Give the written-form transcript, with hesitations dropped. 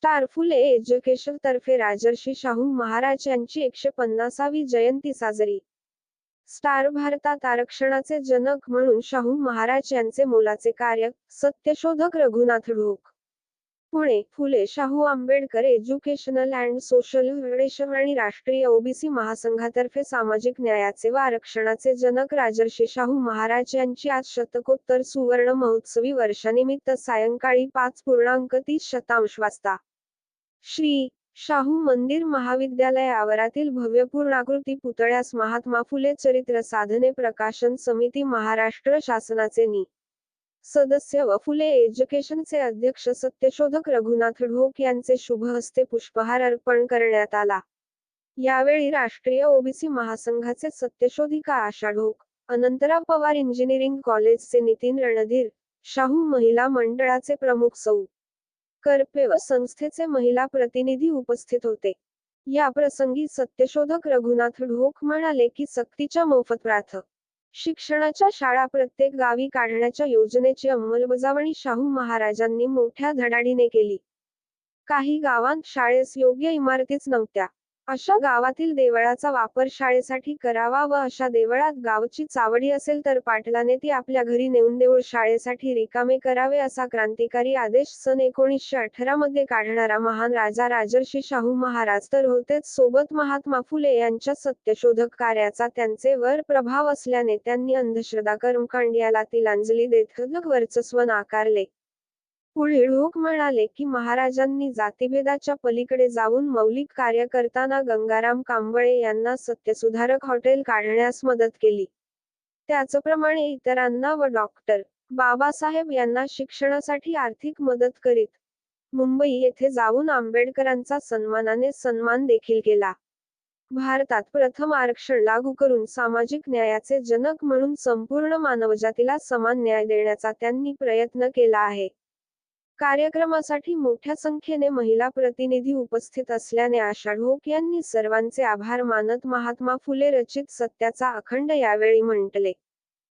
Star फुले education तर्फे राजर्षी शाहू महाराज यांची 150वी जयंती साजरी. स्टार भारतात आरक्षणाचे जनक म्हणून शाहू महाराज यांचे मोलाचे कार्य. सत्यशोधक Raghunath Dhok. Pune. Phule Shahu Ambedkar educational and social foundation आणि राष्ट्रीय ओबीसी महासंघातर्फे सामाजिक न्यायाचे व आरक्षणाचे जनक राजर्षी शाहू महाराज यांची आज शतकोत्तर सुवर्ण महोत्सवी वर्षानिमित्त सायंकाळी 5.30 वाजता श्री शाहू मंदिर महाविद्यालय आवारातील भव्य पूर्णाकृती पुतळ्यास महात्मा फुले चरित्र साधने प्रकाशन समिती महाराष्ट्र शासनाचे नि. सदस्य व फुले एज्युकेशनचे अध्यक्ष सत्यशोधक रघुनाथ ढोक यांचे शुभ हस्ते पुष्पहार अर्पण करण्यात आला. यावेळी राष्ट्रीय ओबीसी महासंघाचे सत्यशोधिका आशा ढोक, अनंतराव पवार इंजिनिअरिंग कॉलेजचे नितीन रणधीर, शाहू महिला मंडळाचे प्रमुख सौ. करपे व संस्थेचे महिला प्रतिनिधी उपस्थित होते. या प्रसंगी सत्यशोधक रघुनाथ ढोक म्हणाले की सक्तीच्या मोफत शिक्षणाच्या शाळा प्रत्येक गावी काढण्याच्या योजनेची अंमलबजावणी शाहू महाराजांनी मोठ्या धडाडीने केली. काही गावांत शाळेस योग्य इमारतीच नव्हत्या. अशा गावातील देवळाचा वापर शाळेसाठी करावा व अशा देवळात गावची चावडी असेल तर पाटलाने ती आपल्या घरी नेऊन देऊळ शाळेसाठी रिकामे करावे असा क्रांतिकारी आदेश सन 1918 मध्ये काढणारा महान राजा राजर्षी शाहू महाराज तर होतेच, सोबत महात्मा फुले यांच्या सत्यशोधक कार्याचा त्यांचे वर प्रभाव असल्याने त्यांनी अंधश्रद्धा कर्मकांड याला तिलांजली देत वर्चस्व नाकारले. पुढे ढोक म्हणाले की महाराजांनी जातीभेदाच्या पलीकडे जाऊन मौलिक कार्य करताना गंगाराम कांबळे यांना सत्यसुधारक हॉटेल काढण्यास मदत केली. त्याचप्रमाणे इतरांना व डॉक्टर बाबासाहेब यांना शिक्षणासाठी आर्थिक मदत करीत. मुंबई येथे जाऊन आंबेडकरांचा सन्मानाने सन्मान देखील केला. भारतात प्रथम आरक्षण लागू करून सामाजिक न्यायाचे जनक म्हणून संपूर्ण मानवजातीला समान न्याय देण्याचा त्यांनी प्रयत्न केला आहे. कार्यक्रमासाठी मोठ्या संख्येने महिला प्रतिनिधी उपस्थित असल्याने आशा ढोक यांनी सर्वांचे आभार मानत महात्मा फुले रचित सत्याचा अखंड यावेळी म्हटले.